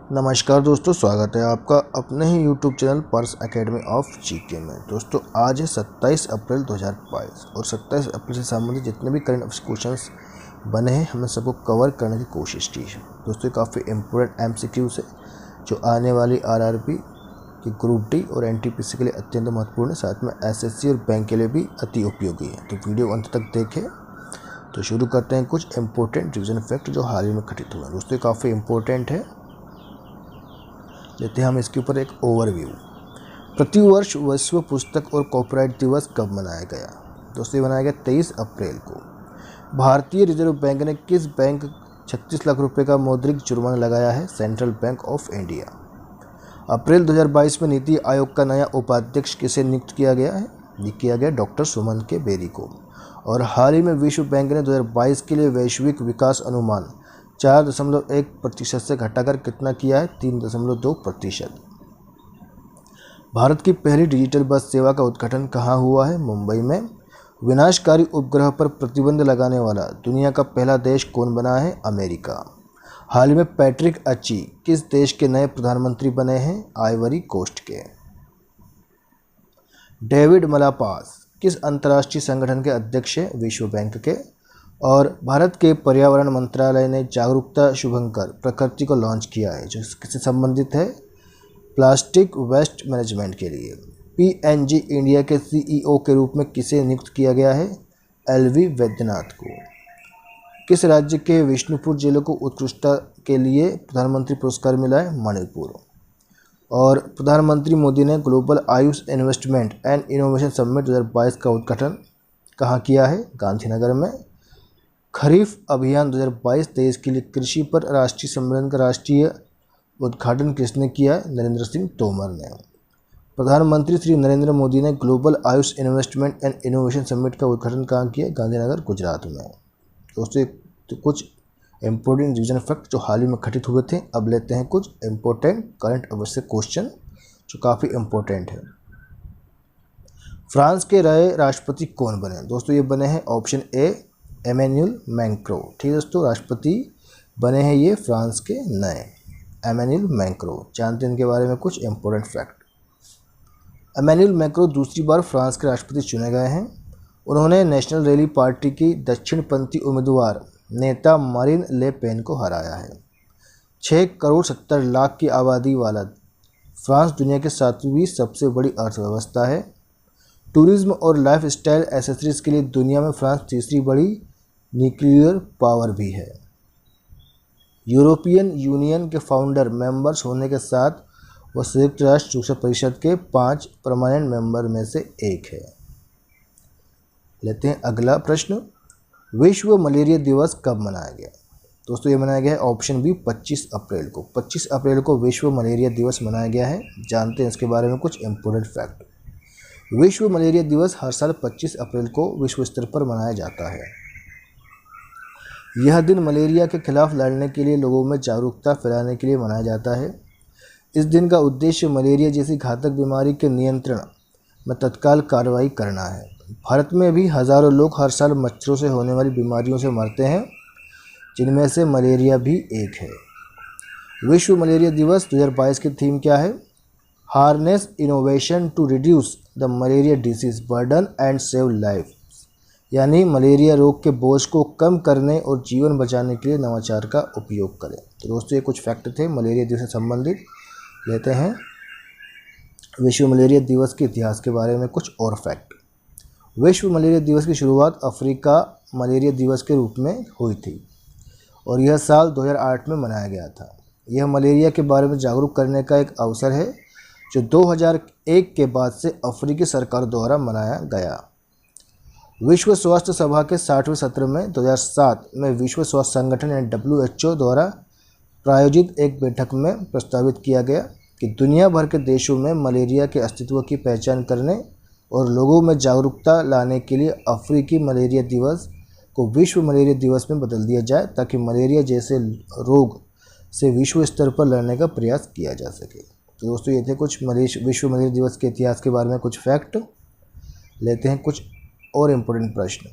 नमस्कार दोस्तों, स्वागत है आपका अपने ही YouTube channel purse academy of GK में। दोस्तों आज है 27 अप्रैल 2022 और 27 अप्रैल से संबंधित जितने भी करंट अफेयर्स क्वेश्चंस बने हैं हमने सबको कवर करने की कोशिश की है। दोस्तों काफ़ी इम्पोर्टेंट MCQs है जो आने वाली RRB की ग्रुप डी और NTPC के लिए अत्यंत महत्वपूर्ण है, साथ में SSC और बैंक के लिए भी अति उपयोगी है। तो वीडियो अंत तक देखें। तो शुरू करते हैं कुछ इम्पोर्टेंट रिविजन फैक्ट जो हाल ही में घटित हुए हैं। दोस्तों काफ़ी इम्पोर्टेंट है, लेते हैं हम इसके ऊपर एक ओवरव्यू। प्रतिवर्ष विश्व पुस्तक और कॉपीराइट दिवस कब मनाया गया? दोस्तों ये मनाया गया 23 अप्रैल को। भारतीय रिजर्व बैंक ने किस बैंक 36 लाख रुपए का मौद्रिक जुर्माना लगाया है? Central Bank of India. अप्रैल 2022 में नीति आयोग का नया उपाध्यक्ष किसे नियुक्त किया गया है? ये किया गया डॉक्टर सुमन के बेरी को। और हाल ही में विश्व बैंक ने 2022 के लिए वैश्विक विकास अनुमान 4.1% से घटाकर कितना किया है? 3.2%। भारत की पहली डिजिटल बस सेवा का उद्घाटन कहाँ हुआ है? मुंबई में। विनाशकारी उपग्रह पर प्रतिबंध लगाने वाला दुनिया का पहला देश कौन बना है? अमेरिका। हाल ही में पैट्रिक अची किस देश के नए प्रधानमंत्री बने हैं? आइवरी कोस्ट के। डेविड मलापास किस अंतर्राष्ट्रीय संगठन के अध्यक्ष हैं? विश्व बैंक के। और भारत के पर्यावरण मंत्रालय ने जागरूकता शुभंकर प्रकृति को लॉन्च किया है जो किससे संबंधित है? प्लास्टिक वेस्ट मैनेजमेंट के लिए। PNG इंडिया के CEO के रूप में किसे नियुक्त किया गया है? LV वैद्यनाथ को। किस राज्य के विष्णुपुर जिले को उत्कृष्टता के लिए प्रधानमंत्री पुरस्कार मिला है? मणिपुर। और प्रधानमंत्री मोदी ने global Ayush investment and innovation summit 2022 का उद्घाटन कहाँ किया है? गांधीनगर में। खरीफ अभियान 2022-23 के लिए कृषि पर राष्ट्रीय सम्मेलन का राष्ट्रीय उद्घाटन किसने किया? नरेंद्र सिंह तोमर ने। प्रधानमंत्री श्री नरेंद्र मोदी ने global Ayush investment and innovation summit का उद्घाटन कहाँ किया? गांधीनगर, गुजरात में। दोस्तों तो कुछ इम्पोर्टेंट रिविजन फैक्ट जो हाल ही में घटित हुए थे। अब लेते हैं कुछ इम्पोर्टेंट करंट अफेयर्स से क्वेश्चन जो काफ़ी इम्पोर्टेंट है। फ्रांस के नए राष्ट्रपति कौन बने? दोस्तों ये बने हैं ऑप्शन ए एमेन्युअल मैक्रो। ठीक है दोस्तों, राष्ट्रपति बने हैं ये फ्रांस के नए एमेन्युअल मैक्रो। जानते हैं इनके बारे में कुछ इंपॉर्टेंट फैक्ट। एमेन्युअल मैक्रो दूसरी बार फ्रांस के राष्ट्रपति चुने गए हैं। उन्होंने नेशनल रैली पार्टी की दक्षिणपंथी उम्मीदवार नेता मारिन ले पेन को हराया है। 6 करोड़ 70 लाख की आबादी वाला फ्रांस दुनिया की 7वीं सबसे बड़ी अर्थव्यवस्था है। टूरिज्म और लाइफस्टाइल एसेसरीज के लिए दुनिया में फ्रांस तीसरी बड़ी न्यूक्लियर पावर भी है। यूरोपियन यूनियन के फाउंडर मेंबर्स होने के साथ वह संयुक्त राष्ट्र सुरक्षा परिषद के 5 परमानेंट मेंबर में से एक है। लेते हैं अगला प्रश्न। विश्व मलेरिया दिवस कब मनाया गया? दोस्तों ये मनाया गया है ऑप्शन बी 25 अप्रैल को। 25 अप्रैल को विश्व मलेरिया दिवस मनाया गया है। जानते हैं इसके बारे में कुछ इंपॉर्टेंट फैक्ट। विश्व मलेरिया दिवस हर साल 25 अप्रैल को विश्व स्तर पर मनाया जाता है। यह दिन मलेरिया के खिलाफ लड़ने के लिए लोगों में जागरूकता फैलाने के लिए मनाया जाता है। इस दिन का उद्देश्य मलेरिया जैसी घातक बीमारी के नियंत्रण में तत्काल कार्रवाई करना है। भारत में भी हज़ारों लोग हर साल मच्छरों से होने वाली बीमारियों से मरते हैं, जिनमें से मलेरिया भी एक है। विश्व मलेरिया दिवस 2022 की थीम क्या है? Harness innovation to reduce the malaria disease burden and save life. यानी मलेरिया रोग के बोझ को कम करने और जीवन बचाने के लिए नवाचार का उपयोग करें। तो दोस्तों ये कुछ फैक्ट थे मलेरिया दिवस से संबंधित। लेते हैं विश्व मलेरिया दिवस के इतिहास के बारे में कुछ और फैक्ट। विश्व मलेरिया दिवस की शुरुआत अफ्रीका मलेरिया दिवस के रूप में हुई थी और यह साल 2008 में मनाया गया था। यह मलेरिया के बारे में जागरूक करने का एक अवसर है जो 2001 के बाद से अफ्रीकी सरकार द्वारा मनाया गया। विश्व स्वास्थ्य सभा के 60वें सत्र में 2007 में विश्व स्वास्थ्य संगठन यानी WHO द्वारा प्रायोजित एक बैठक में प्रस्तावित किया गया कि दुनिया भर के देशों में मलेरिया के अस्तित्व की पहचान करने और लोगों में जागरूकता लाने के लिए अफ्रीकी मलेरिया दिवस को विश्व मलेरिया दिवस में बदल दिया जाए ताकि मलेरिया जैसे रोग से विश्व स्तर पर लड़ने का प्रयास किया जा सके। तो दोस्तों ये थे कुछ विश्व मलेरिया दिवस के इतिहास के बारे में कुछ फैक्ट। लेते हैं कुछ और इम्पोर्टेंट प्रश्न।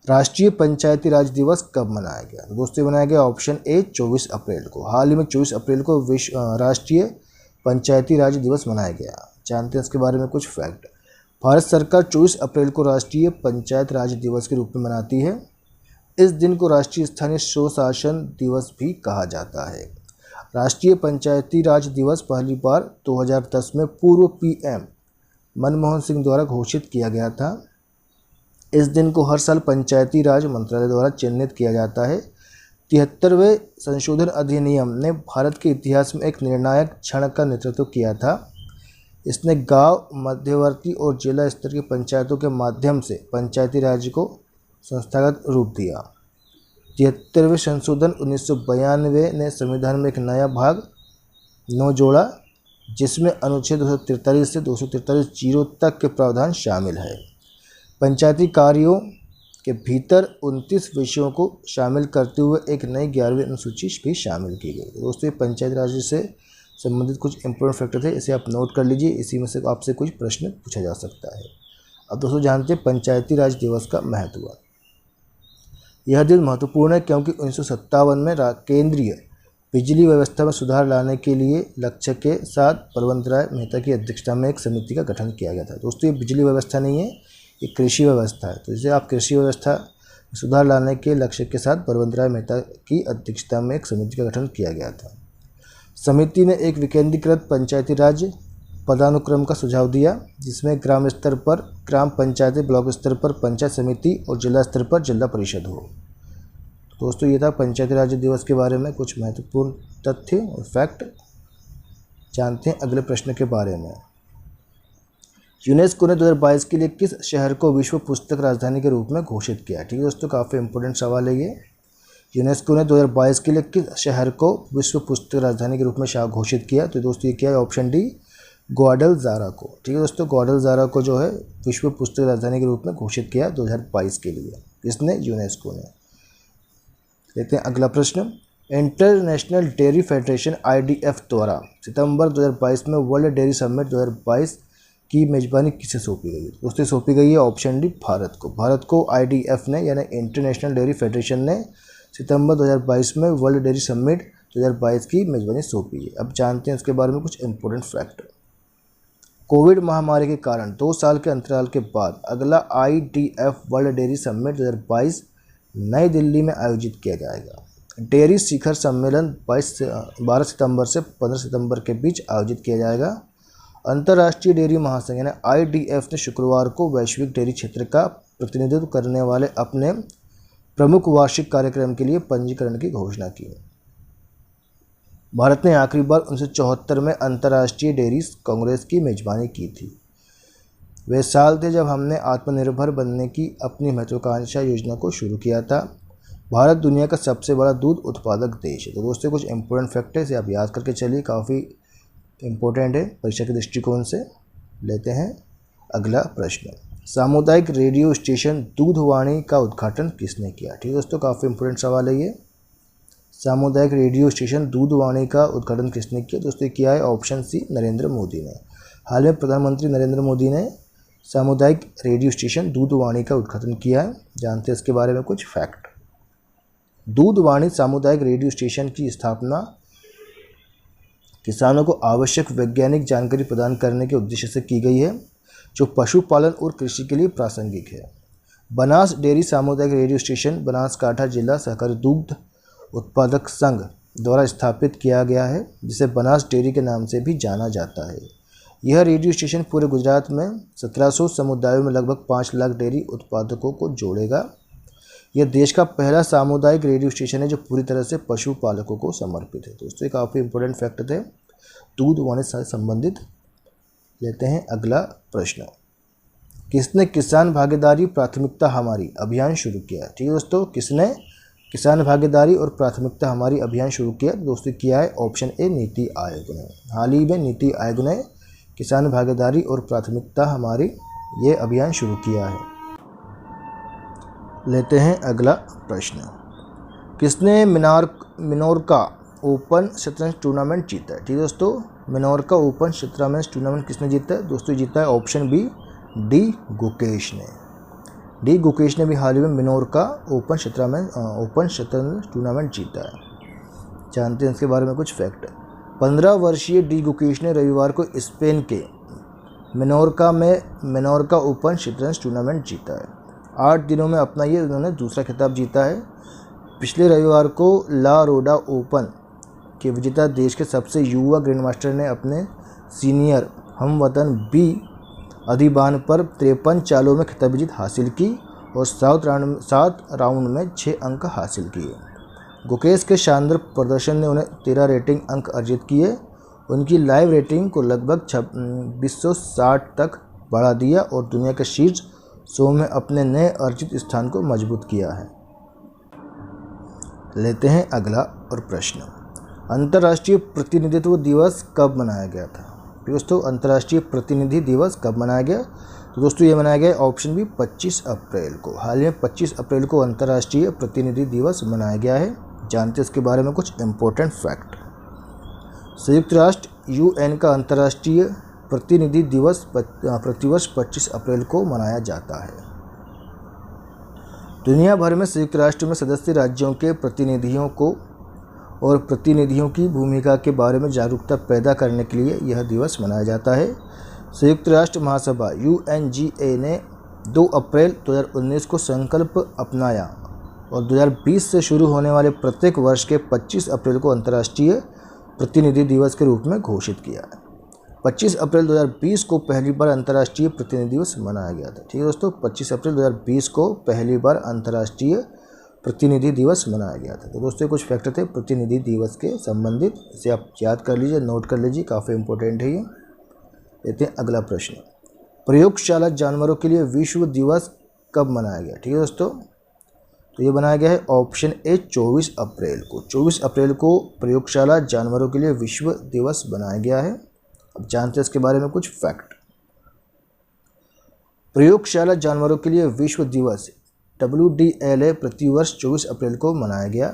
राष्ट्रीय पंचायती राज दिवस कब मनाया गया? तो दोस्तों मनाया गया ऑप्शन ए 24 अप्रैल को। हाल ही में 24 अप्रैल को राष्ट्रीय पंचायती राज दिवस मनाया गया। जानते हैं इसके बारे में कुछ फैक्ट। भारत सरकार 24 अप्रैल को राष्ट्रीय पंचायत राज दिवस के रूप में मनाती है। इस दिन को राष्ट्रीय स्थानीय स्वशासन दिवस भी कहा जाता है। राष्ट्रीय पंचायती राज दिवस पहली बार 2010 में पूर्व पीएम मनमोहन सिंह द्वारा घोषित किया गया था। इस दिन को हर साल पंचायती राज मंत्रालय द्वारा चिन्हित किया जाता है। 73वें संशोधन अधिनियम ने भारत के इतिहास में एक निर्णायक क्षण का नेतृत्व किया था। इसने गांव, मध्यवर्ती और जिला स्तर की पंचायतों के माध्यम से पंचायती राज को संस्थागत रूप दिया। 73वें संशोधन 1992 ने संविधान में एक नया भाग 9 जोड़ा, जिसमें अनुच्छेद 243 से 243(0) तक के प्रावधान शामिल है। पंचायती कार्यों के भीतर 29 विषयों को शामिल करते हुए एक नई 11वीं अनुसूची भी शामिल की गई। दोस्तों पंचायती राज से संबंधित कुछ इंपॉर्टेंट फैक्टर थे, इसे आप नोट कर लीजिए। इसी में से आपसे कुछ प्रश्न पूछा जा सकता है। अब दोस्तों जानते हैं पंचायती राज दिवस का महत्व। यह दिन महत्वपूर्ण है क्योंकि 1957 में केंद्रीय बिजली व्यवस्था में सुधार लाने के लिए लक्ष्य के साथ बलवंतराय मेहता की अध्यक्षता में एक समिति का गठन किया गया था। दोस्तों ये बिजली व्यवस्था नहीं है, ये कृषि व्यवस्था है। तो इसे आप कृषि व्यवस्था में सुधार लाने के लक्ष्य के साथ बलवंतराय मेहता की अध्यक्षता में एक समिति का गठन किया गया था। समिति ने एक विकेंद्रीकृत पंचायती राज पदानुक्रम का सुझाव दिया, जिसमें ग्राम स्तर पर ग्राम पंचायतें, ब्लॉक स्तर पर पंचायत समिति और जिला स्तर पर जिला परिषद हो। दोस्तों ये था पंचायती राज दिवस के बारे में कुछ महत्वपूर्ण तथ्य और फैक्ट। जानते हैं अगले प्रश्न के बारे में। यूनेस्को ने 2022 के लिए किस शहर को विश्व पुस्तक राजधानी के रूप में घोषित किया? ठीक है दोस्तों, काफ़ी इंपॉर्टेंट सवाल है ये। यूनेस्को ने 2022 के लिए किस शहर को विश्व पुस्तक राजधानी के रूप में घोषित किया? तो दोस्तों ये क्या है? ऑप्शन डी ग्वाडलजारा को। ठीक है दोस्तों, ग्वाडलजारा को जो है विश्व पुस्तक राजधानी के रूप में घोषित किया 2022 के लिए। किसने? यूनेस्को ने। लेते हैं अगला प्रश्न। इंटरनेशनल डेयरी फेडरेशन IDF द्वारा सितंबर 2022 में वर्ल्ड डेयरी समिट 2022 की मेजबानी किसे सौंपी गई? दोस्तों सौंपी गई है ऑप्शन डी भारत को। भारत को IDF ने यानी इंटरनेशनल डेयरी फेडरेशन ने सितंबर 2022 में वर्ल्ड डेयरी समिट 2022 की मेजबानी सौंपी है। अब जानते हैं इसके बारे में कुछ इंपॉर्टेंट फैक्ट। कोविड महामारी के कारण 2 साल के अंतराल के बाद अगला IDF वर्ल्ड डेयरी समिट 2022 नई दिल्ली में आयोजित किया जाएगा। डेयरी शिखर सम्मेलन 12 सितंबर से 15 सितंबर के बीच आयोजित किया जाएगा। अंतर्राष्ट्रीय डेयरी महासंघ यानी IDF ने शुक्रवार को वैश्विक डेयरी क्षेत्र का प्रतिनिधित्व करने वाले अपने प्रमुख वार्षिक कार्यक्रम के लिए पंजीकरण की घोषणा की। भारत ने आखिरी बार 1974 में अंतर्राष्ट्रीय डेयरी कांग्रेस की मेजबानी की थी। वे साल थे जब हमने आत्मनिर्भर बनने की अपनी महत्वाकांक्षा योजना को शुरू किया था। भारत दुनिया का सबसे बड़ा दूध उत्पादक देश है। तो दोस्तों कुछ इंपॉर्टेंट फैक्ट है, इसे आप याद करके चलिए, काफ़ी इम्पोर्टेंट है परीक्षा के दृष्टिकोण से। लेते हैं अगला प्रश्न। सामुदायिक रेडियो स्टेशन दूधवाणी का उद्घाटन किसने किया? ठीक है दोस्तों, काफ़ी इंपॉर्टेंट सवाल है ये। सामुदायिक रेडियो स्टेशन दूधवाणी का उद्घाटन किसने किया? दोस्तों किया है ऑप्शन सी नरेंद्र मोदी ने। हाल में प्रधानमंत्री नरेंद्र मोदी ने सामुदायिक रेडियो स्टेशन दूधवाणी का उद्घाटन किया है। जानते हैं इसके बारे में कुछ फैक्ट। दूधवाणी सामुदायिक रेडियो स्टेशन की स्थापना किसानों को आवश्यक वैज्ञानिक जानकारी प्रदान करने के उद्देश्य से की गई है, जो पशुपालन और कृषि के लिए प्रासंगिक है। बनास डेयरी सामुदायिक रेडियो स्टेशन बनासकांठा जिला सहकारी दुग्ध उत्पादक संघ द्वारा स्थापित किया गया है, जिसे बनास डेयरी के नाम से भी जाना जाता है। यह रेडियो स्टेशन पूरे गुजरात में 1700 समुदायों में लगभग 5 लाख डेयरी उत्पादकों को जोड़ेगा। यह देश का पहला सामुदायिक रेडियो स्टेशन है जो पूरी तरह से पशुपालकों को समर्पित है। दोस्तों ये काफ़ी इंपॉर्टेंट फैक्ट थे दूधवाणी से संबंधित। लेते हैं अगला प्रश्न। किसने किसान भागीदारी प्राथमिकता हमारी अभियान शुरू किया? ठीक है दोस्तों, किसने किसान भागीदारी और प्राथमिकता हमारी अभियान शुरू किया? दोस्तों किया है ऑप्शन ए नीति आयोग ने। हाल ही में नीति आयोग ने किसान भागीदारी और प्राथमिकता हमारी ये अभियान शुरू किया है। लेते हैं अगला प्रश्न। किसने मिनोर्का ओपन शतरंज टूर्नामेंट जीता है? ठीक है दोस्तों, मिनोर्का ओपन शतरंज टूर्नामेंट किसने जीता है? दोस्तों जीता है ऑप्शन बी डी गुकेश ने। डी गुकेश ने भी हाल ही में मिनोर्का ओपन शतरंज टूर्नामेंट जीता है। जानते हैं इसके बारे में कुछ फैक्ट। 15 वर्षीय डी गुकेश ने रविवार को स्पेन के मिनोर्का ओपन शतरंज टूर्नामेंट जीता है। 8 दिनों में अपना ये उन्होंने दूसरा खिताब जीता है। पिछले रविवार को ला रोडा ओपन के विजेता देश के सबसे युवा ग्रैंडमास्टर ने अपने सीनियर हमवतन बी अधिबान पर 53 चालों में खिताबी जीत हासिल की और 7 राउंड में 6 अंक हासिल किए। गुकेश के शानदार प्रदर्शन ने उन्हें 13 रेटिंग अंक अर्जित किए। उनकी लाइव रेटिंग को लगभग 2660 तक बढ़ा दिया और दुनिया के शीर्ष 100 में अपने नए अर्जित स्थान को मजबूत किया है। लेते हैं अगला और प्रश्न। अंतर्राष्ट्रीय प्रतिनिधित्व दिवस कब मनाया गया था? दोस्तों, अंतर्राष्ट्रीय प्रतिनिधि दिवस कब मनाया गया? तो दोस्तों ये मनाया गया ऑप्शन बी 25 अप्रैल को। हाल ही में 25 अप्रैल को अंतर्राष्ट्रीय प्रतिनिधि दिवस मनाया गया है। जानते हैं इसके बारे में कुछ इम्पोर्टेंट फैक्ट। संयुक्त राष्ट्र यूएन का अंतर्राष्ट्रीय प्रतिनिधि दिवस प्रतिवर्ष 25 अप्रैल को मनाया जाता है। दुनिया भर में संयुक्त राष्ट्र में सदस्य राज्यों के प्रतिनिधियों को और प्रतिनिधियों की भूमिका के बारे में जागरूकता पैदा करने के लिए यह दिवस मनाया जाता है। संयुक्त राष्ट्र महासभा UNGA ने 2 अप्रैल 2019 को संकल्प अपनाया और 2020 से शुरू होने वाले प्रत्येक वर्ष के 25 अप्रैल को अंतर्राष्ट्रीय प्रतिनिधि दिवस के रूप में घोषित किया है। 25 अप्रैल 2020 को पहली बार अंतर्राष्ट्रीय प्रतिनिधि दिवस मनाया गया था। ठीक है दोस्तों, 25 अप्रैल 2020 को पहली बार अंतर्राष्ट्रीय प्रतिनिधि दिवस मनाया गया था। तो दोस्तों कुछ फैक्टर थे प्रतिनिधि दिवस के संबंधित, इसे आप याद कर लीजिए, नोट कर लीजिए, काफ़ी इंपॉर्टेंट है ये। लेते हैं अगला प्रश्न। प्रयोगशाला जानवरों के लिए विश्व दिवस कब मनाया गया? ठीक है दोस्तों, तो ये बनाया गया है ऑप्शन ए 24 अप्रैल को। 24 अप्रैल को प्रयोगशाला जानवरों के लिए विश्व दिवस बनाया गया है। अब जानते हैं इसके बारे में कुछ फैक्ट। प्रयोगशाला जानवरों के लिए विश्व दिवस WDLA प्रतिवर्ष 24 अप्रैल को मनाया गया।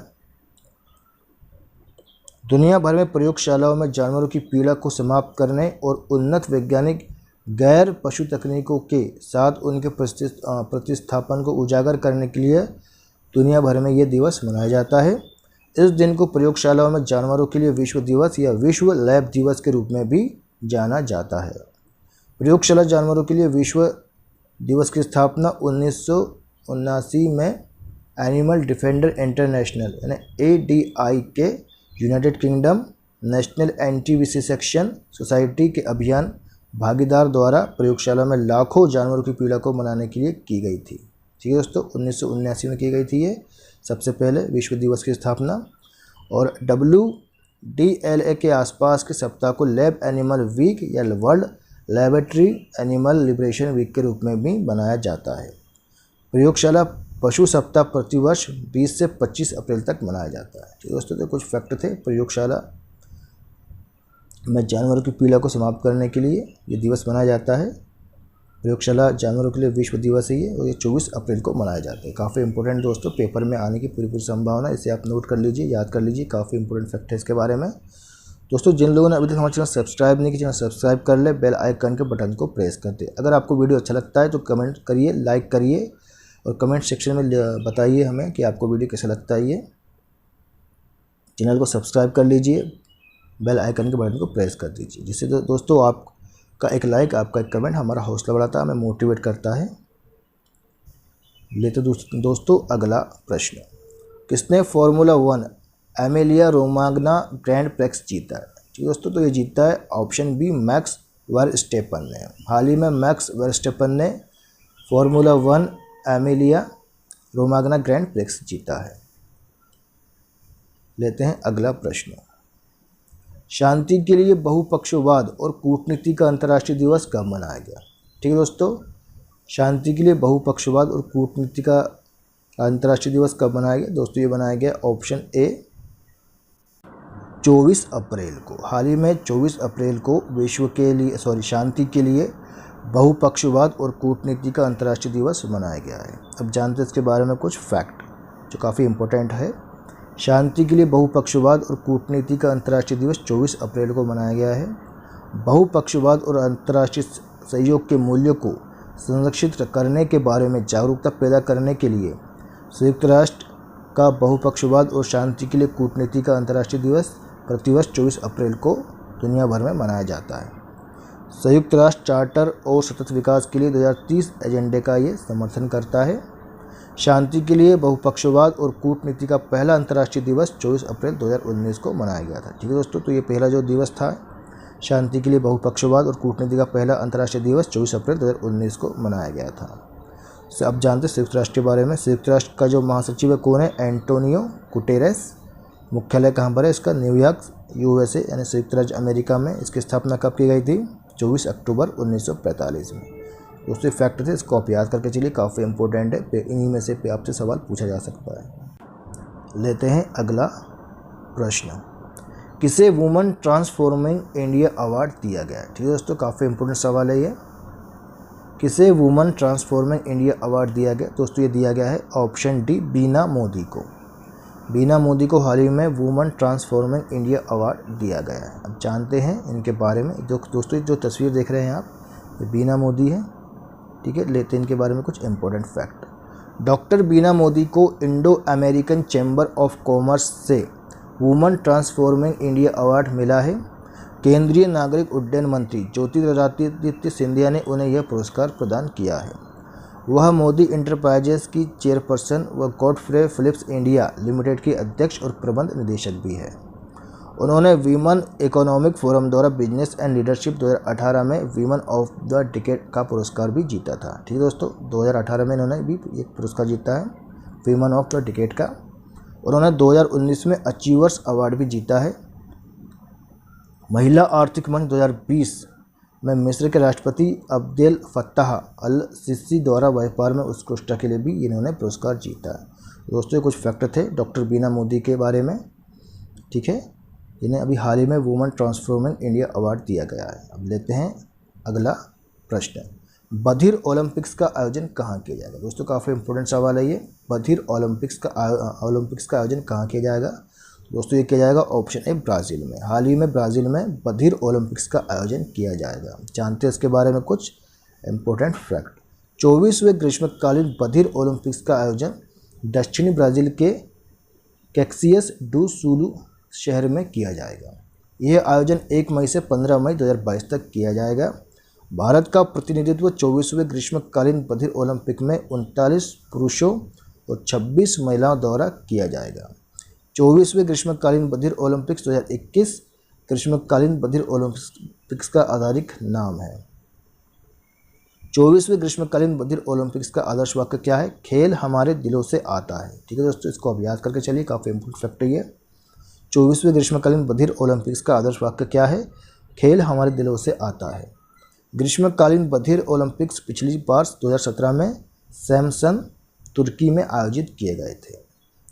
दुनिया भर में प्रयोगशालाओं में जानवरों की पीड़ा को समाप्त करने और उन्नत वैज्ञानिक गैर पशु तकनीकों के साथ उनके प्रतिस्थापन को उजागर करने के लिए दुनिया भर में ये दिवस मनाया जाता है। इस दिन को प्रयोगशालाओं में जानवरों के लिए विश्व दिवस या विश्व लैब दिवस के रूप में भी जाना जाता है। प्रयोगशाला जानवरों के लिए विश्व दिवस की स्थापना 1979 में एनिमल डिफेंडर इंटरनेशनल यानी ADI के United kingdom national anti vivisection society के अभियान भागीदार द्वारा प्रयोगशाला में लाखों जानवरों की पीड़ा को मनाने के लिए की गई थी। ठीक है दोस्तों, 1979 में की गई थी ये सबसे पहले विश्व दिवस की स्थापना। और WDLA के आसपास के सप्ताह को लैब एनिमल वीक या world laboratory animal liberation week के रूप में भी बनाया जाता है। प्रयोगशाला पशु सप्ताह प्रतिवर्ष 20 से 25 अप्रैल तक मनाया जाता है। ठीक है दोस्तों, तो कुछ फैक्ट थे प्रयोगशाला में जानवरों की पीड़ा को समाप्त करने के लिए ये दिवस मनाया जाता है। प्रयोगशाला जानवरों के लिए विश्व दिवस है ये, और ये 24 अप्रैल को मनाया जाता है। काफ़ी इंपॉर्टेंट दोस्तों, पेपर में आने की पूरी संभावना, इसे आप नोट कर लीजिए, याद कर लीजिए, काफ़ी इंपॉर्टेंट फैक्ट है इसके बारे में। दोस्तों जिन लोगों ने अभी तक हमारे चैनल सब्सक्राइब नहीं किया, चैनल सब्सक्राइब कर ले, बेल आइकन के बटन को प्रेस कर दे। अगर आपको वीडियो अच्छा लगता है तो कमेंट करिए, लाइक करिए और कमेंट सेक्शन में बताइए हमें कि आपको वीडियो कैसा लगता है। ये चैनल को सब्सक्राइब कर लीजिए, बेल आइकन के बटन को प्रेस कर दीजिए, जिससे दोस्तों आपका एक लाइक, आपका एक कमेंट हमारा हौसला बढ़ाता है, हमें मोटिवेट करता है। लेते दोस्तों अगला प्रश्न। किसने formula 1 Emilia Romagna grand prix जीता है? ठीक है दोस्तों, तो ये जीता है ऑप्शन बी मैक्स वर्स्टेपन ने। हाल ही में मैक्स वर्स्टेपन ने formula 1 Emilia Romagna grand prix जीता है। लेते हैं अगला प्रश्न। शांति के लिए बहुपक्षवाद और कूटनीति का अंतर्राष्ट्रीय दिवस कब मनाया गया? ठीक है दोस्तों, शांति के लिए बहुपक्षवाद और कूटनीति का अंतर्राष्ट्रीय दिवस कब मनाया गया? दोस्तों ये बनाया गया ऑप्शन ए 24 अप्रैल को। हाल ही में 24 अप्रैल को शांति के लिए बहुपक्षवाद और कूटनीति का अंतर्राष्ट्रीय दिवस मनाया गया है। अब जानते हैं इसके बारे में कुछ फैक्ट जो काफ़ी इम्पोर्टेंट है। शांति के लिए बहुपक्षवाद और कूटनीति का अंतर्राष्ट्रीय दिवस 24 अप्रैल को मनाया गया है। बहुपक्षवाद और अंतर्राष्ट्रीय सहयोग के मूल्यों को संरक्षित करने के बारे में जागरूकता पैदा करने के लिए संयुक्त राष्ट्र का बहुपक्षवाद और शांति के लिए कूटनीति का अंतर्राष्ट्रीय दिवस प्रतिवर्ष 24 अप्रैल को दुनिया भर में मनाया जाता है। संयुक्त राष्ट्र चार्टर और सतत विकास के लिए 2030 एजेंडे का ये समर्थन करता है। शांति के लिए बहुपक्षवाद और कूटनीति का पहला अंतर्राष्ट्रीय दिवस 24 अप्रैल 2019 को मनाया गया था। ठीक है दोस्तों, तो ये पहला जो दिवस था शांति के लिए बहुपक्षवाद और कूटनीति का पहला अंतर्राष्ट्रीय दिवस 24 अप्रैल 2019 को मनाया गया था। तो अब जानते हैं संयुक्त राष्ट्र के बारे में। संयुक्त राष्ट्र का जो महासचिव है कौन है? Antonio Guterres. मुख्यालय कहाँ पर है इसका? न्यूयॉर्क USA यानी संयुक्त राज्य अमेरिका में। इसकी स्थापना कब की गई थी? 24 अक्टूबर 1945 में। दोस्तों फैक्ट थे, इसको आप याद करके चलिए, काफ़ी इंपॉर्टेंट है। इन्हीं में से आपसे सवाल पूछा जा सकता है। लेते हैं अगला प्रश्न। किसे वुमन ट्रांसफॉर्मिंग इंडिया अवार्ड दिया गया है? ठीक है दोस्तों, काफ़ी इंपॉर्टेंट सवाल है ये। किसे वुमन ट्रांसफॉर्मिंग इंडिया अवार्ड दिया गया? दोस्तों ये दिया गया है ऑप्शन डी, बीना मोदी को। बीना मोदी को हाल ही में वुमन ट्रांसफॉर्मिंग इंडिया अवार्ड दिया गया है। अब जानते हैं इनके बारे में। दोस्तों जो तस्वीर देख रहे हैं आप, ये बीना मोदी है। ठीक है, लेते हैं इनके बारे में कुछ इंपॉर्टेंट फैक्ट। डॉक्टर बीना मोदी को Indo American chamber of commerce से वुमन ट्रांसफॉर्मिंग इंडिया अवार्ड मिला है। केंद्रीय नागरिक उड्डयन मंत्री ज्योतिरादित्य सिंधिया ने उन्हें यह पुरस्कार प्रदान किया है। वह मोदी इंटरप्राइजेस की चेयरपर्सन व गॉडफ्रे फिलिप्स इंडिया लिमिटेड की अध्यक्ष और प्रबंध निदेशक भी है। उन्होंने वीमन इकोनॉमिक फोरम द्वारा बिजनेस एंड लीडरशिप 2018 में वीमन ऑफ द डिकेड का पुरस्कार भी जीता था। ठीक है दोस्तों, 2018 में इन्होंने भी एक पुरस्कार जीता है वीमन ऑफ द डिकेड का। उन्होंने 2019 में अचीवर्स अवार्ड भी जीता है। महिला आर्थिक मंच 2020 में मिस्र के राष्ट्रपति अब्देल फत्ताह अल सिसी द्वारा व्यापार में उत्कृष्टता के लिए भी इन्होंने पुरस्कार जीता है। दोस्तों ये कुछ फैक्ट थे डॉक्टर बीना मोदी के बारे में। ठीक है, इन्हें अभी हाल ही में वुमन ट्रांसफॉर्मिंग इंडिया अवार्ड दिया गया है। अब लेते हैं अगला प्रश्न। बधिर ओलंपिक्स का आयोजन कहाँ किया जाएगा? दोस्तों काफ़ी इंपॉर्टेंट सवाल है ये। बधिर ओलंपिक्स का आयोजन कहाँ किया जाएगा? दोस्तों ये किया जाएगा ऑप्शन ए, ब्राज़ील में। हाल ही में ब्राज़ील में बधिर ओलंपिक्स का आयोजन किया जाएगा। जानते हैं इसके बारे में कुछ इंपॉर्टेंट फैक्ट। 24वें ग्रीष्मकालीन बधिर ओलंपिक्स का आयोजन दक्षिणी ब्राज़ील के कैक्सियस डू सुलू शहर में किया जाएगा। यह आयोजन 1 मई से 15 मई 2022 तक किया जाएगा। भारत का प्रतिनिधित्व 24वें ग्रीष्मकालीन बधिर ओलंपिक में 39 पुरुषों और 26 महिलाओं द्वारा किया जाएगा। 24वें ग्रीष्मकालीन बधिर ओलंपिक्स 2021 ग्रीष्मकालीन बधिर ओलंपिक्स का आधिकारिक नाम है। 24वें ग्रीष्मकालीन बधिर ओलंपिक्स का आदर्श वाक्य क्या है? खेल हमारे दिलों से आता है। ठीक है दोस्तों, इसको आप याद करके चलिए, काफ़ी इंपॉर्टेंट फैक्ट है ये। 24वें ग्रीष्मकालीन बधिर ओलंपिक्स का आदर्श वाक्य क्या है? खेल हमारे दिलों से आता है। ग्रीष्मकालीन बधिर ओलंपिक्स पिछली बार 2017 में सैमसन तुर्की में आयोजित किए गए थे।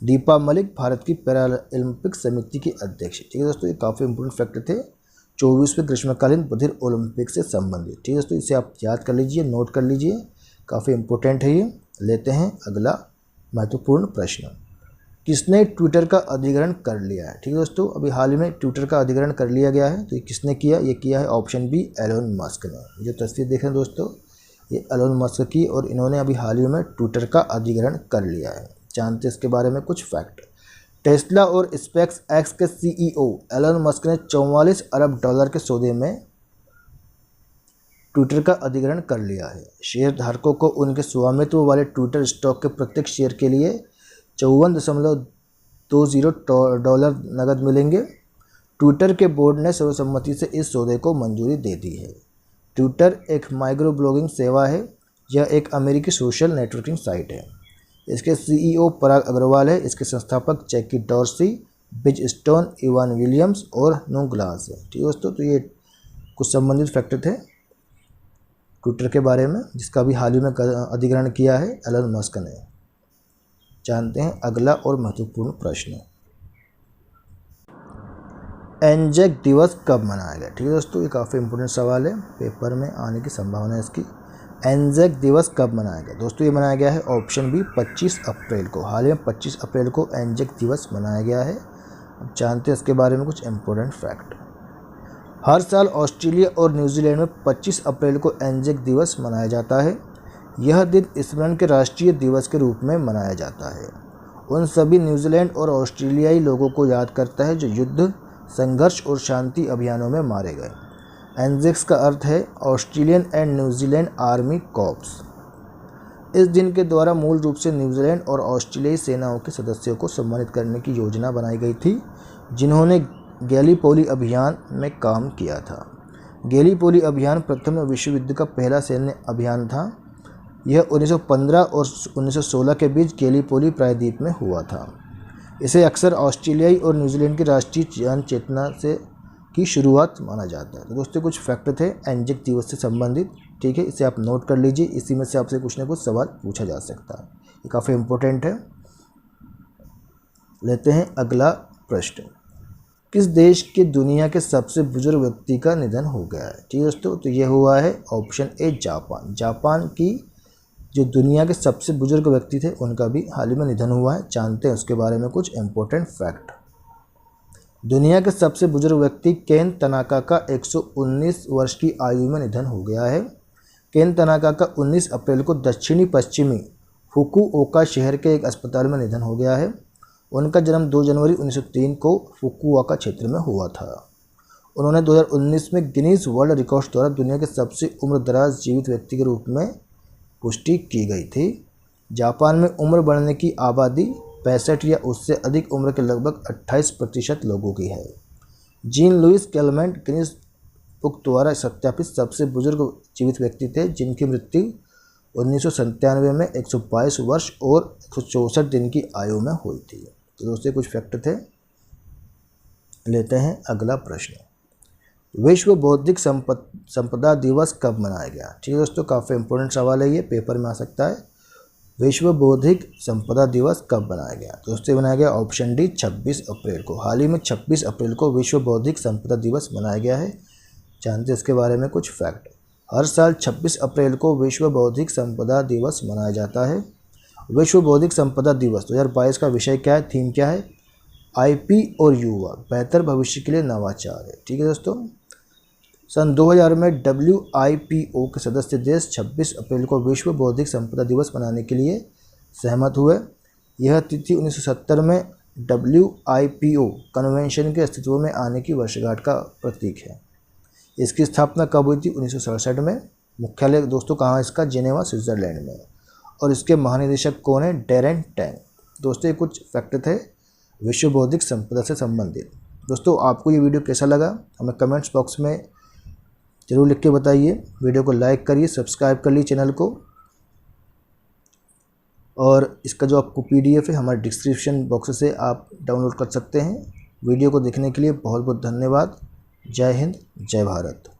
दीपा मलिक भारत की पैरालंपिक समिति की अध्यक्ष। ठीक है दोस्तों, ये काफ़ी इंपॉर्टेंट फैक्ट थे 24वें ग्रीष्मकालीन बधिर ओलंपिक से संबंधित। ठीक है दोस्तों, इसे आप याद कर लीजिए, नोट कर लीजिए, काफ़ी इंपॉर्टेंट है ये। लेते हैं अगला महत्वपूर्ण प्रश्न। किसने ट्विटर का अधिग्रहण कर लिया है? ठीक है दोस्तों, अभी हाल ही में ट्विटर का अधिग्रहण कर लिया गया है। तो ये किसने किया? ये किया है ऑप्शन बी, एलोन मस्क ने। जो तस्वीर देख रहे हैं दोस्तों, ये एलोन मस्क की, और इन्होंने अभी हाल ही में ट्विटर का अधिग्रहण कर लिया है। जानते हैं इसके बारे में कुछ फैक्ट। टेस्ला और स्पेस एक्स के CEO एलोन मस्क ने 44 अरब डॉलर के सौदे में ट्विटर का अधिग्रहण कर लिया है। शेयर धारकों को उनके स्वामित्व वाले ट्विटर स्टॉक के प्रत्येक शेयर के लिए 54.20 डॉलर नकद मिलेंगे। ट्विटर के बोर्ड ने सर्वसम्मति से इस सौदे को मंजूरी दे दी है। ट्विटर एक माइक्रो ब्लॉगिंग सेवा है। यह एक अमेरिकी सोशल नेटवर्किंग साइट है। इसके CEO पराग अग्रवाल है। इसके संस्थापक जैकी डॉर्सी, बिज स्टोन, इवान विलियम्स और नो ग्लास है। ठीक है दोस्तों, तो ये कुछ संबंधित फैक्टर थे ट्विटर के बारे में, जिसका भी हाल ही में अधिग्रहण किया है एलन मस्क ने। जानते हैं अगला और महत्वपूर्ण प्रश्न। एंजेक दिवस कब मनाया गया? ठीक है दोस्तों, ये काफ़ी इंपॉर्टेंट सवाल है, पेपर में आने की संभावना है इसकी। एंजेक दिवस कब मनाया गया? दोस्तों ये मनाया गया है ऑप्शन बी, 25 अप्रैल को। हाल ही में 25 अप्रैल को एंजेक दिवस मनाया गया है। अब जानते हैं इसके बारे में कुछ इंपॉर्टेंट फैक्ट। हर साल ऑस्ट्रेलिया और न्यूजीलैंड में 25 अप्रैल को एंजेक दिवस मनाया जाता है। यह दिन स्मरण के राष्ट्रीय दिवस के रूप में मनाया जाता है। उन सभी न्यूजीलैंड और ऑस्ट्रेलियाई लोगों को याद करता है जो युद्ध, संघर्ष और शांति अभियानों में मारे गए। एनजेक्स का अर्थ है Australian and New Zealand army corps. इस दिन के द्वारा मूल रूप से न्यूजीलैंड और ऑस्ट्रेलियाई सेनाओं के सदस्यों को सम्मानित करने की योजना बनाई गई थी जिन्होंने गैलीपोली अभियान में काम किया था। गैलीपोली अभियान प्रथम विश्व युद्ध का पहला सैन्य अभियान था। यह 1915 और 1916 के बीच गैलीपोली प्रायद्वीप में हुआ था। इसे अक्सर ऑस्ट्रेलियाई और न्यूजीलैंड की राष्ट्रीय जन चेतना से की शुरुआत माना जाता है। तो दोस्तों कुछ फैक्ट थे एनजेक दिवस से संबंधित, ठीक है, इसे आप नोट कर लीजिए। इसी में से आपसे कुछ ना कुछ सवाल पूछा जा सकता है, ये काफ़ी इम्पोर्टेंट है। लेते हैं अगला प्रश्न। किस देश के दुनिया के सबसे बुजुर्ग व्यक्ति का निधन हो गया है? ठीक है दोस्तों, तो यह हुआ है ऑप्शन ए जापान। जापान की जो दुनिया के सबसे बुजुर्ग व्यक्ति थे उनका भी हाल ही में निधन हुआ है। जानते हैं उसके बारे में कुछ इम्पोर्टेंट फैक्ट। दुनिया के सबसे बुजुर्ग व्यक्ति केन तनाका का 119 वर्ष की आयु में निधन हो गया है। केन तनाका का 19 अप्रैल को दक्षिणी पश्चिमी फुकुओका शहर के एक अस्पताल में निधन हो गया है। उनका जन्म 2 जनवरी 1903 को फुकुओका क्षेत्र में हुआ था। उन्होंने 2019 में गिनीज वर्ल्ड रिकॉर्ड्स द्वारा दुनिया के सबसे उम्रदराज जीवित व्यक्ति के रूप में पुष्टि की गई थी। जापान में उम्र बढ़ने की आबादी 65 या उससे अधिक उम्र के लगभग 28% लोगों की है। Jeanne Louise Calment Guinness book द्वारा सत्यापित सबसे बुजुर्ग जीवित व्यक्ति थे जिनकी मृत्यु 1997 में 122 वर्ष और 164 दिन की आयु में हुई थी। तो दोस्तों कुछ फैक्ट थे। लेते हैं अगला प्रश्न। विश्व बौद्धिक संपदा दिवस कब मनाया गया? ठीक है दोस्तों, काफ़ी इंपॉर्टेंट सवाल है, ये पेपर में आ सकता है। विश्व बौद्धिक संपदा दिवस कब बनाया गया? दोस्तों बनाया गया ऑप्शन डी 26 अप्रैल को। हाल ही में 26 अप्रैल को विश्व बौद्धिक संपदा दिवस मनाया गया है। जानते हैं इसके बारे में कुछ फैक्ट। हर साल 26 अप्रैल को विश्व बौद्धिक संपदा दिवस मनाया जाता है। विश्व बौद्धिक संपदा दिवस 2022 का विषय क्या है, थीम क्या है? आईपी और युवा, बेहतर भविष्य के लिए नवाचार है। ठीक है दोस्तों, सन 2000 में WIPO के सदस्य देश 26 अप्रैल को विश्व बौद्धिक संपदा दिवस मनाने के लिए सहमत हुए। यह तिथि 1970 में WIPO कन्वेंशन के अस्तित्व में आने की वर्षगांठ का प्रतीक है। इसकी स्थापना कब हुई थी? 1967 में। मुख्यालय दोस्तों कहाँ है इसका? जेनेवा, स्विट्जरलैंड में। और इसके महानिदेशक कौन है? Darren Tang. दोस्तों ये कुछ फैक्ट थे विश्व बौद्धिक संपदा से संबंधित। दोस्तों आपको ये वीडियो कैसा लगा हमें कमेंट्स बॉक्स में ज़रूर लिख के बताइए। वीडियो को लाइक करिए, सब्सक्राइब कर लीजिए चैनल को, और इसका जो आपको PDF है हमारे डिस्क्रिप्शन बॉक्स से आप डाउनलोड कर सकते हैं। वीडियो को देखने के लिए बहुत बहुत धन्यवाद। जय हिंद, जय भारत।